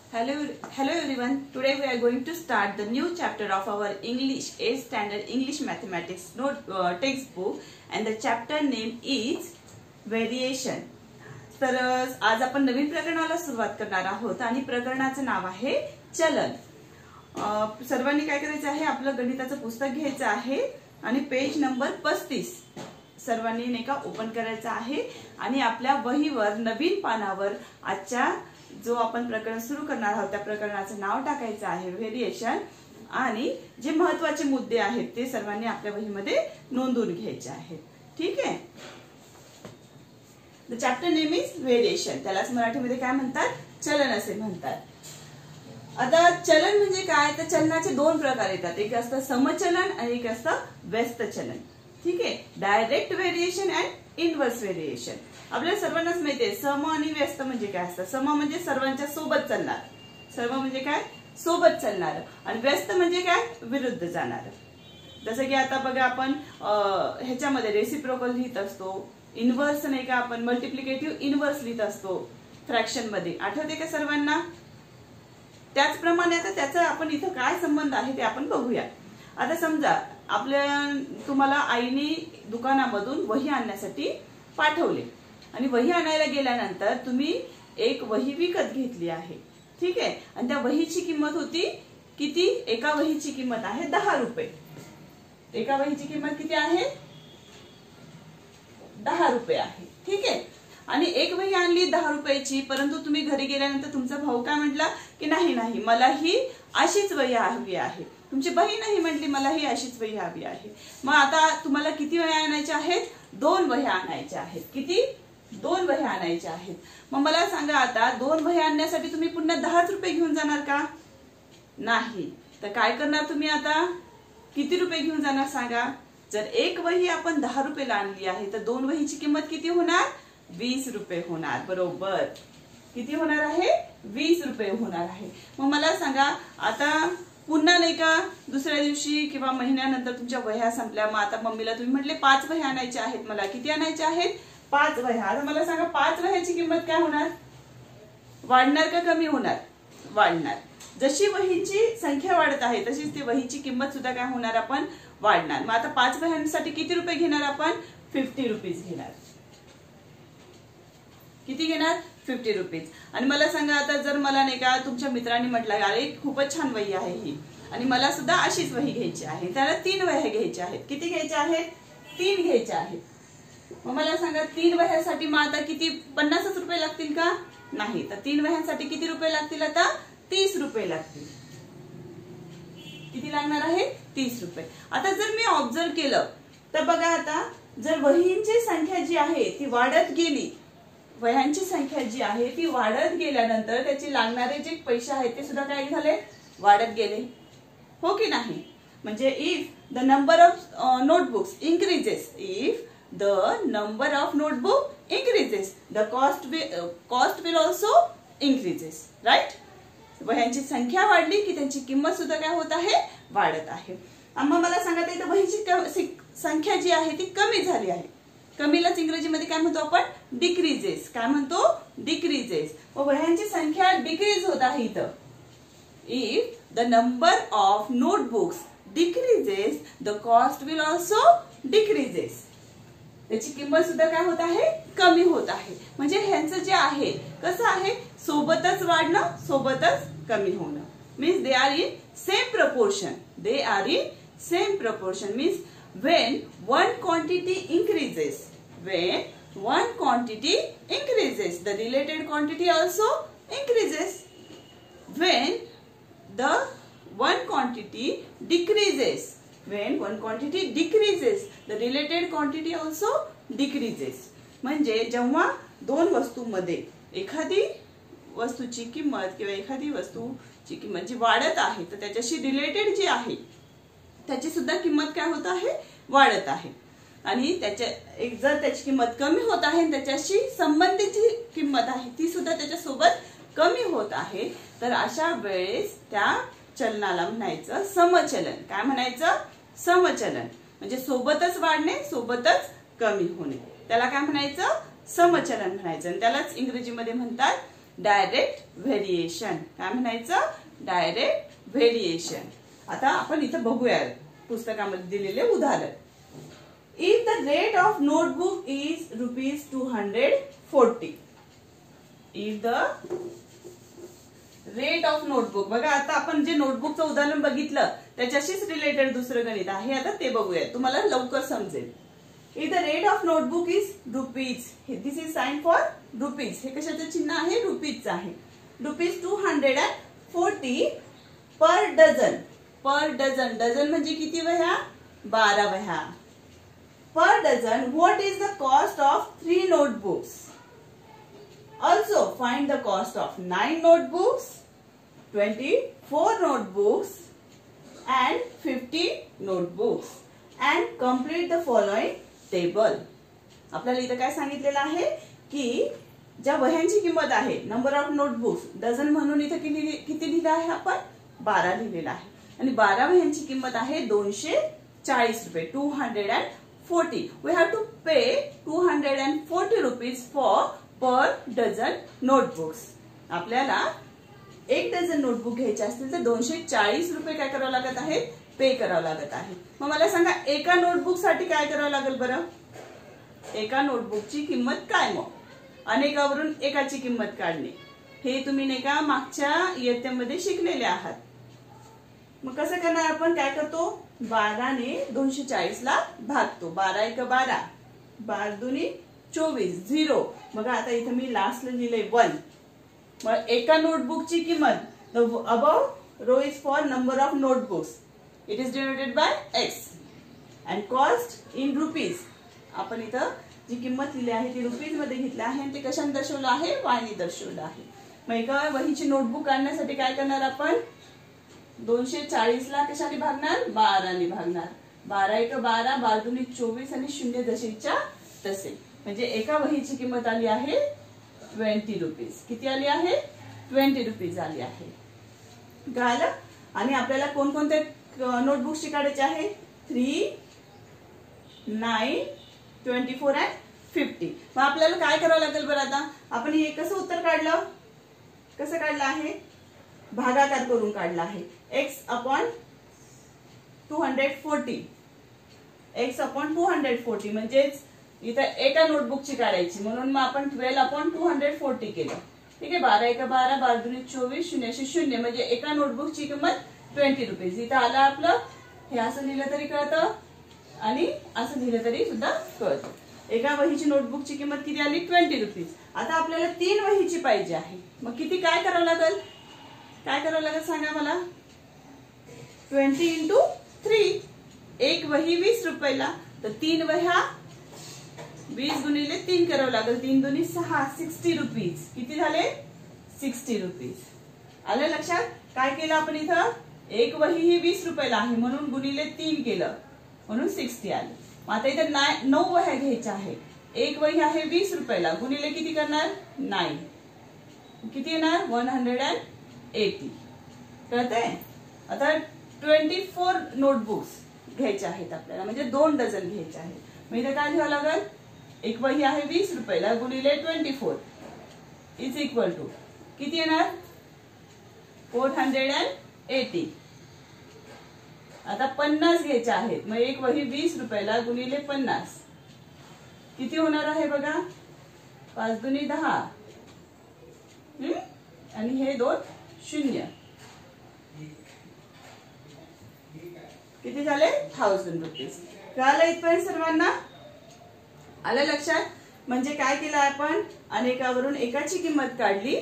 Hello everyone. Today we are going to start the new chapter of our English 8th Standard English Mathematics textbook, and the chapter name is Variation. तर आज आपण नवीन प्रकरणाला सुरुवात करणार आहोत आणि प्रकरणाचे नाव आहे चलन. सर्वांनी काय करायचं आहे, आपलं गणिताचं पुस्तक घ्यायचं आहे आणि पेज नंबर 35 सर्वांनी नाही का ओपन करायचं आहे आणि आपल्या वहीवर नवीन पानावर आजच्या जो आपण प्रकरण सुरू करणार आहोत त्या प्रकरणाचं नाव टाकायचं आहे व्हेरिएशन, आणि जे महत्त्वाचे मुद्दे आहेत ते सर्वांनी आपल्या वहीमध्ये नोंदवून घ्यायचे आहेत. ठीक आहे. The chapter name is variation. त्यालाच मराठीमध्ये काय म्हणतात, चलन असे म्हणतात. आता चलन म्हणजे काय, तर चलनाचे दोन प्रकार येतात. एक असतं समचलन आणि एक असतं व्यस्त चलन. ठीक आहे. Direct variation and inverse variation. आपल्याला सर्वांनाच माहिती आहे सम आणि व्यस्त म्हणजे काय असतं. सम म्हणजे सर्वांच्या सोबत चालणार, सर्व म्हणजे काय सोबत चालणार, आणि व्यस्त म्हणजे काय विरुद्ध जाणार. जसं की आता बघा आपण ह्याच्यामध्ये रेसिप्रोकल लिहित असतो, इनव्हर्स नाही का आपण मल्टिप्लिकेटिव्ह इनव्हर्स लिहित असतो फ्रॅक्शन मध्ये. आठवते का सर्वांना. त्याचप्रमाणे आता त्याचा आपण इथं काय संबंध आहे ते आपण बघूया. आता समजा तुम्हाला आईने दुकानामधून वही आणण्यासाठी पाठवले आणि वही आणायला गेल्यानंतर तुम्ही एक वही विकत घेतली आहे. ठीक आहे. आणि त्या वहीची किंमत होती किती, एका वहीची किंमत आहे 10 रुपये. एका वहीची किंमत किती आहे, 10 रुपये आहे. ठीक आहे. आणि एक वही आणली 10 रुपयाची, परंतु तुम्ही घरी गेल्यानंतर तुमचा भाऊ काय म्हटला की नाही नाही मला ही अशीच वही हवी आहे. तुमची बहीणही म्हटली मला ही अशीच वही हवी आहे. मग आता तुम्हाला किती वह्या आणायच्या आहेत, 2 वह्या आणायच्या आहेत. किती, 2 वह्या आणायच्या आहेत. मग मला सांगा आता 2 वह्या आणण्यासाठी तुम्ही पुन्हा 10 रुपये घेऊन जाणार का, नाही. तर काय करणार तुम्ही आता, किती रुपये घेऊन जाणार सांगा. जर एक वही आपण 10 रुपयाला आणली आहे तर 2 वहीची किंमत किती होणार, 20 रुपये होणार. बरोबर. किती होणार आहे, 20 रुपये होणार आहे. मग मला सांगा आता पुन्हा नाही का दुसऱ्या दिवशी किंवा महिन्यानंतर तुमच्या वह्या संपल्या. मग आता मम्मीला तुम्ही म्हटले 5 वह्या आणायच्या आहेत, मला किती आणायच्या आहेत, 5 वह्या. आता मला सांगा 5 वह्याची किंमत काय होणार, वाढणार का कमी होणार, वाढणार. जशी वहीची संख्या वाढत आहे तशीच ती वहीची किंमत सुद्धा काय होणार, आपण वाढणार. मग आता 5 वह्यांसाठी किती रुपये घेणार आपण, 50 रुपीज घेणार. किती घेणार, 50 रुपीज. आणि मला सांगा आता जर मला नाही का तुमच्या मित्रांनी म्हटलं अरे खूपच छान वही आहे ही आणि मला सुद्धा अशीच वही घ्यायची आहे, त्याला 3 वह्या घ्यायच्या आहेत. किती घ्यायच्या आहेत, 3 घ्यायच्या आहेत. मग मला सांगा 3 वह्यासाठी मग आता किती, 50 रुपये लागतील का, नाही. तर 3 वह्यांसाठी किती रुपये लागतील, आता 30 रुपये लागतील. किती लागणार आहे, 30 रुपये. आता जर मी ऑब्झर्व केलं तर बघा आता जर वहींची संख्या जी आहे ती वाढत गेली, वह्यांची संख्या जी आहे ती वाढत गेल्यानंतर त्याचे लागणारे जे पैसे आहेत ते सुद्धा काय झाले, वाढत गेले. हो की नाही. म्हणजे if the number of notebooks increases, if the number of notebook increases the cost will also increases. Right. वह्यांची संख्या वाढली की त्यांची किंमत सुद्धा काय होत आहे, वाढत आहे. मग मला सांगा इथं वहीची संख्या जी आहे ती कमी झाली आहे. कमीलाच इंग्रजीमध्ये काय म्हणतो आपण, डिक्रीजेस. काय म्हणतो, डिक्रीजेस. वह्यांची संख्या डिक्रीज होत आहे इथं. If the number of notebooks decreases the cost will also decreases. त्याची किंमत सुद्धा काय होत आहे, कमी होत आहे. म्हणजे ह्यांचं जे आहे कसं आहे, सोबतच वाढणं सोबतच कमी होणं. Means they are in same proportion. They are in same proportion means when one quantity increases, the related quantity also increases. When the one quantity decreases, the related quantity also decreases. म्हणजे जेव्हा 2 वस्तूंमध्ये एखादी वस्तूची किंमत किंवा एखादी वस्तूची किंमत जी वाढत आहे तर त्याच्याशी रिलेटेड जी आहे त्याची सुद्धा किंमत काय होत आहे, वाढत आहे. आणि जर त्याची किंमत कमी होत आहे आणि त्याच्याशी संबंधित जी किंमत आहे ती सुद्धा त्याच्यासोबत कमी होत आहे, तर अशा वेळेस त्या चलनाला म्हणायचं समचलन. काय म्हणायचं, समचलन. म्हणजे सोबतच वाढणे सोबतच कमी होणे, त्याला काय म्हणायचं, समचलन म्हणायचं. आणि त्यालाच इंग्रजीमध्ये म्हणतात डायरेक्ट व्हेरिएशन. काय म्हणायचं? Direct variation. आता आपण इथं बघूया पुस्तकामध्ये दिलेले उदाहरण. If the rate of notebook is ₹240. If the rate of notebook, बघा आता आपण जे नोटबुकचं उदाहरण बघितलं त्याच्याशीच रिलेटेड दुसरं गणित आहे. आता ते बघूया, तुम्हाला लवकर समजेल. If the rate of notebook is rupees, this is sign for rupees. हे कशाचं चिन्ह आहे? रुपीजचं आहे. ₹240 per dozen. Per dozen, dozen म्हणजे किती वह्या? 12 वह्या. Per dozen. What is the cost of 3 notebooks? Also find the cost of 9 notebooks, 24 notebooks and 50 notebooks and complete the following table. आपल्याला इथं काय सांगितलेलं आहे की ज्या वह्यांची किंमत आहे, नंबर ऑफ नोटबुक्स, डझन म्हणून इथं किती लिहिलं आहे आपण? 12 लिहिलेलं आहे. आणि 12 वह्यांची किंमत आहे ₹240. 240. We have to pay 240 rupees for per dozen notebooks. आपल्याला 1 डझन नोटबुक घ्यायचे असतील तर ₹240 काय करावं लागत आहे? पे करावं लागत आहे. मग मला सांगा एका नोटबुक साठी काय करावं लागेल बरं? एका नोटबुकची किंमत काय? मग अनेकावरून एकाची किंमत काढणे, हे तुम्ही नाही का मागच्या इयत्तेमध्ये शिकलेले आहात. मग कसं करणार आपण? काय करतो? 12 ने 240 ला भागतो. 12 × 12, 12 दूनी 24, 0. बघा आता इथं मी लास्टला लिहिलंय 1. मग एका नोटबुकची किंमत, the above row is for number of notebooks, it is denoted by x and cost in rupees. आपण इथं जी किंमत लिहिली आहे ती रुपीज मध्ये घेतली आहे आणि ते कशाने दर्शवलं आहे? y ने दर्शवलं आहे. मग एका वहीची नोटबुक काढण्यासाठी काय करणार आपण? 240 ला कशाने भागणार? 12 ने भागणार. 12 × 12, 12 दूनी 24 आणि 0 जशीच्या तसे. म्हणजे एका वहीची किंमत आली आहे ₹20. किती आली आहे? ₹20 आली आहे. कळलं? आणि आपल्याला कोणकोणते नोटबुक्स काढायचे आहे? 3, 9, 24 आणि 50. मग आपल्याला काय करावं लागेल बरं? आता आपण हे कसं उत्तर काढलं? कसं काढलं आहे? भागाकार करून काढला आहे. x/240. x/240 म्हणजेच इथं एका नोटबुकची काढायची, म्हणून मग आपण 12/240 केलं. ठीक आहे. 12 × 12, 12 दूनी 24, 0 म्हणजे एका नोटबुकची किंमत ₹20. इथं आलं आपलं. हे असं लिहिलं तरी कळतं आणि असं लिहिलं तरी सुद्धा कळतं. एका वहीची नोटबुकची किंमत किती आली? ₹20. आता आपल्याला 3 वहीची पाहिजे आहे. मग किती काय करावं लागेल? काय करावं लागेल सांगा मला? 20 × 3. एक वही ₹20, तर 3 वह्या 20 गुणिले 3 करावं लागेल. 3 दूनी 6, ₹60. किती झाले? ₹60. आलं लक्षात? काय केलं आपण इथं? एक वही ही ₹20 आहे म्हणून गुणिले 3 केलं म्हणून 60 आले. आता इथं 9 वह्या घ्यायच्या आहे. एक वही आहे ₹20, गुणिले किती करणार? 9. किती येणार? 180. कळतंय? आता 24 नोटबुक्स घ्यायच्या आहेत आपल्याला, म्हणजे 2 डझन घ्यायचे आहेत. मग इथं काय घ्यावं लागेल? एक वही आहे ₹20 गुणिले 24 इज इक्वल टू किती येणार? 480. आता 50 घ्यायच्या आहेत. मग एक वही ₹20 गुणिले 50 किती होणार आहे बघा? 5 दूनी 10 आणि हे 2 0. किती झाले? ₹1000. कळलं इथपर्यंत सर्वांना? आलं लक्षात? म्हणजे काय केलं आपण? अनेकावरून एकाची किंमत काढली,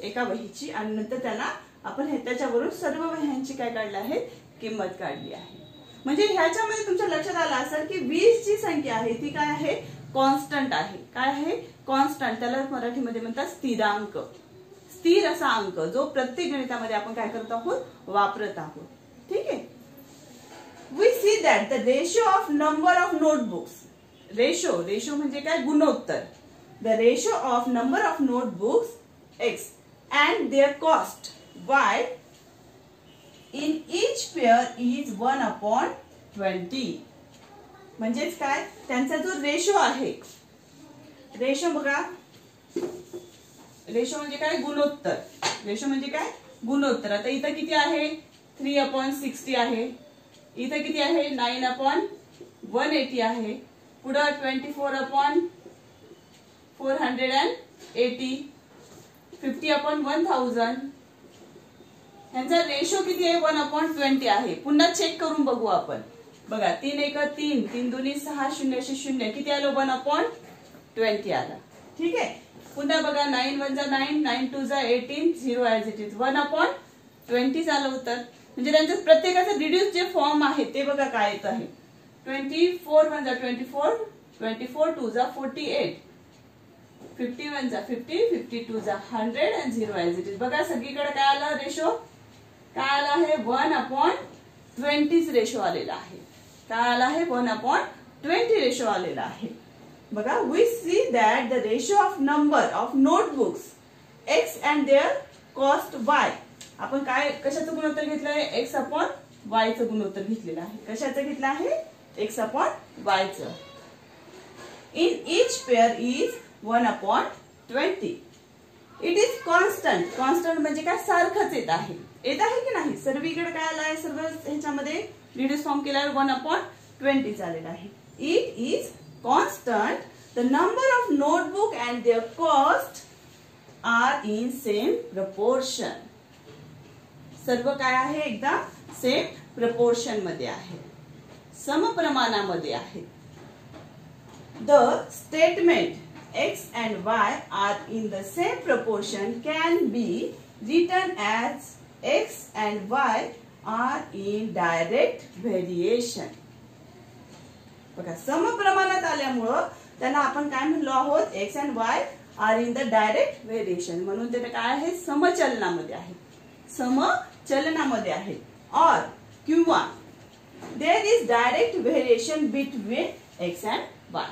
एका वहीची, आणि नंतर त्याला आपण त्याच्यावरून सर्व वह्यांची काय काढली आहे? किंमत काढली आहे. म्हणजे ह्याच्यामध्ये तुमच्या लक्षात आलं असेल की 20 ची संख्या आहे ती काय आहे? कॉन्स्टंट आहे. काय आहे? कॉन्स्टंट. त्याला मराठीमध्ये म्हणतात स्थिरांक. स्थिर असा अंक जो प्रत्येक गणितामध्ये आपण काय करत आहोत? वापरत आहोत. ठीक आहे. We see that the ratio of number of notebooks, ratio म्हणजे काय? गुणोत्तर. The ratio of number of notebooks x and their cost y in each pair is 1/20. म्हणजेच काय? त्यांचा जो रेशो आहे, रेशो बघा रेशो म्हणजे काय, गुणोत्तर. रेशो म्हणजे काय, गुणोत्तर. आता इथं किती आहे, 3/60 आहे. इथं किती आहे, 9/180 आहे. पुढं 24/480, 50/1000. ह्यांचा रेशो किती आहे, 1/20 आहे. पुन्हा चेक करून बघू आपण. बघा 3 1 3, 3 2 6, 0 0, किती आलं, 1/20 आलं. ठीक आहे. पुन्हा बघा 9 1 9, 9 2 18, 0 ऍज इट इज, 1/20 झालं उत्तर. म्हणजे त्यांचं प्रत्येकाचं रिड्यूस जे फॉर्म आहे ते बघा काय येत आहे. 24 1 24, 24 2 48, 51 50, 52 100 and 0 ऍज इट इज. बघा सगळीकडे काय आलं, रेशो काय आला आहे, 1/20 रेशो आलेला आहे. काय आला आहे, 1/20 रेशो आलेला आहे. बघा, we see that the ratio of number of notebooks x and their cost y. आपण काय कशाचं गुणोत्तर घेतलं आहे, x/y चं गुणोत्तर घेतलेलं आहे. कशाचं घेतलं आहे, x/y चं. In each pair is 1/20. It is constant. Constant म्हणजे काय, सारखंच येत आहे. येत आहे की नाही, सर्वीकडे काय आलं आहे, सर्व ह्याच्यामध्ये रिड्यूस फॉर्म केल्यावर 1/20 झालेला आहे. It is constant. The number of notebook and their cost are in same proportion. सर्व काय आहे, एकदा सेम प्रपोर्शन मध्ये आहे, समप्रमाणामध्ये आहे. The statement x and y are in the same proportion can be written as x and y are in direct variation. बघा, समप्रमाणात आल्यामुळं त्यांना आपण काय म्हणलो आहोत, x and y are in the direct variation. म्हणून ते काय आहे, समचलनामध्ये आहे, समचलनामध्ये आहे. or किंवा there is direct variation between x and y.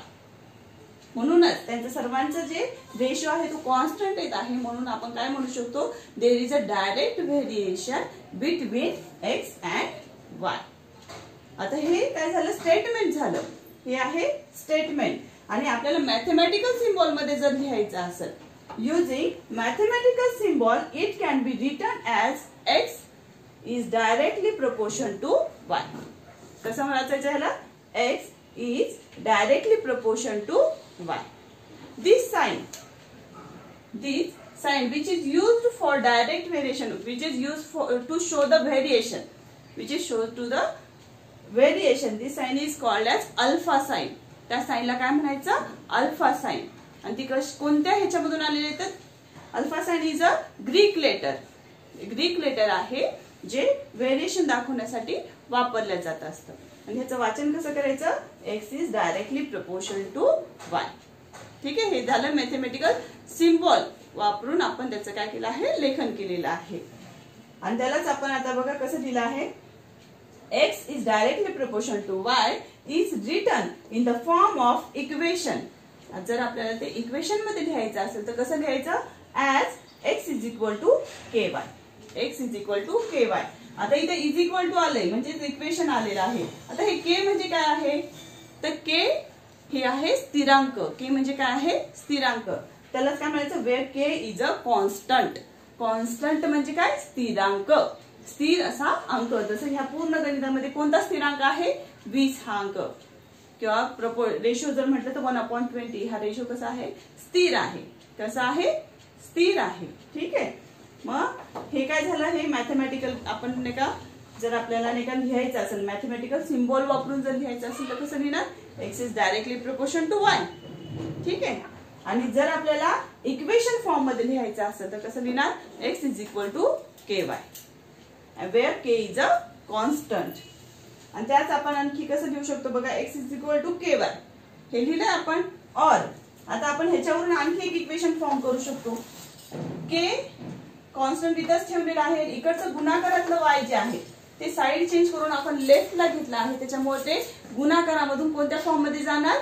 म्हणूनच त्यांचं सर्वांचं जे रेशो आहे तो कॉन्स्टंट येत आहे. म्हणून आपण काय म्हणू शकतो, there is a direct variation between x and y. आता हे काय झालं, स्टेटमेंट झालं. हे आहे स्टेटमेंट. आणि आपल्याला मॅथमॅटिकल सिम्बॉल मध्ये जर लिहायचं असेल, using mathematical symbol it can be written as x is directly proportion to y. कसं म्हणायचं ह्याला, x is directly proportion to y. This sign which is used for direct variation, which is used to show the variation, this sign is called as alpha sign. त्या साइनला काय म्हणायचं, alpha sign. आणि ती कोणत्या ह्याच्यामधून आलेली आहे, alpha sign is a Greek letter आहे जे व्हेरिएशन दाखवण्यासाठी वापरलं जात असतं. आणि ह्याचं वाचन कसं करायचं, x is directly proportion to y. ठीक आहे. हे झालं मॅथमॅटिकल सिम्बॉल वापरून आपण त्याचं काय केलं आहे, लेखन केलेलं आहे. आणि त्यालाच आपण आता बघा कसं दिलं आहे, x is directly proportion to y is written in the form of equation. जर आपल्याला ते इक्वेशन मध्ये लिहायचं असेल तर कसं लिहायचं, as x is equal to ky. x is equal to ky. आता इथे इज इक्वल टू आले म्हणजे इक्वेशन आलेलं आहे. आता हे के म्हणजे काय आहे, तर के हे आहे स्थिरांक. के म्हणजे काय आहे, स्थिरांक. त्यालाच काय म्हणायचं, where K is a constant. Constant म्हणजे काय, स्थिरांक, स्थिर असा अंक. जसं ह्या पूर्ण गणितामध्ये कोणता स्थिरांक आहे, 20 हा अंक. किंवा रेशो जर म्हटलं तर 1/20 हा रेशो कसा आहे, स्थिर आहे. कसा आहे, स्थिर आहे. ठीक आहे. मग हे काय झालं, हे मॅथमॅटिकल आपण नाही का, जर आपल्याला नाही का लिहायचं असेल, मॅथमॅटिकल सिम्बॉल वापरून जर लिहायचं असेल तर कसं लिहिणार, x is directly proportion to y. ठीक आहे. आणि जर आपल्याला इक्वेशन फॉर्म मध्ये लिहायचं असेल तर कसं लिहिणार, x is equal to ky, where k is a constant. आणि त्याच आपण आणखी कसं लिहू शकतो बघा, x is equal to ky हे लिहिलंय आपण. और आता आपण ह्याच्यावरून आणखी एक इक्वेशन फॉर्म करू शकतो. k कॉन्स्टंट इथंच ठेवलेला आहे. इकडचं गुणाकारातलं y जे आहे ते साइड चेंज करून आपण लेफ्टला घेतलं आहे. त्याच्यामुळे ते गुणाकारामधून कोणत्या फॉर्म मध्ये जाणार,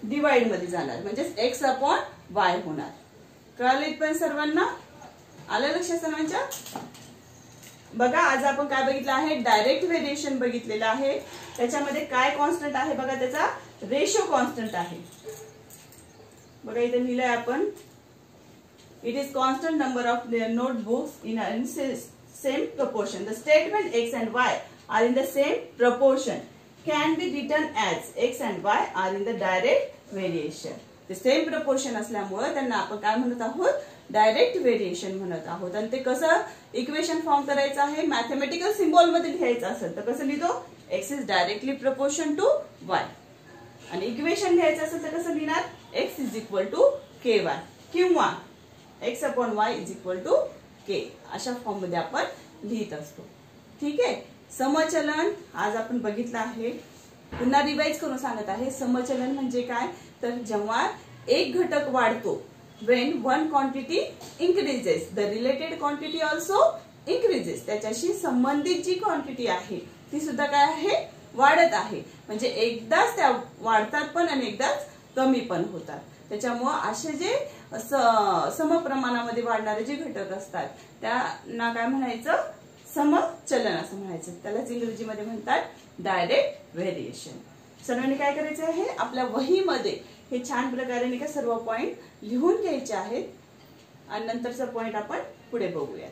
डिवाइड मध्ये जाणार. म्हणजे x/y होणार. कळलं इथपर्यंत सर्वांना, आलं लक्षात सर्वांच्या. बघा आज आपण काय बघितलं आहे, डायरेक्ट व्हेरिएशन बघितलेलं आहे. त्याच्यामध्ये काय कॉन्स्टंट आहे बघा, त्याचा रेशो कॉन्स्टंट आहे. बघा इथे लिहिलंय आपण It is constant number of their notebooks in same proportion. The statement x and y are in the same proportion can be written as x and y are in the direct variation. The same proportion असल्यामुळे त्यांना आपण काय म्हणत आहोत, direct variation म्हणत आहोत. आणि ते कसं इक्वेशन फॉर्म करायचं आहे, मॅथमॅटिकल सिम्बॉल मध्ये लिहायचं असेल तर कसं लिहितो, x is directly proportion to y. आणि इक्वेशन लिहायचं असेल तर कसं लिहिणार, x is equal to ky किंवा x upon y is equal to k अशा फॉर्म मध्ये आपण लिहित असतो. ठीक आहे. समचलन आज आपण बघितलं आहे. पुन्हा रिवाइज करून सांगत आहे. समचलन म्हणजे काय, तर जेव्हा एक घटक वाढतो, when one quantity increases the related quantity also increases. त्याच्याशी संबंधित जी क्वांटिटी आहे ती सुद्धा काय आहे, वाढत आहे. म्हणजे एकदाच त्या वाढतात पण आणि एकदाच कमी पण होतात. त्याच्यामुळे असे जे समप्रमाणामध्ये वाढणारे जे घटक असतात त्यांना काय म्हणायचं, समचलन असं म्हणायचं. त्यालाच इंग्रजीमध्ये म्हणतात डायरेक्ट व्हेरिएशन. सर्वांनी काय करायचं आहे, आपल्या वहीमध्ये हे छान प्रकारे सर्व पॉइंट लिहून घ्यायचे आहेत आणि नंतरचा पॉइंट आपण पुढे बघूयात.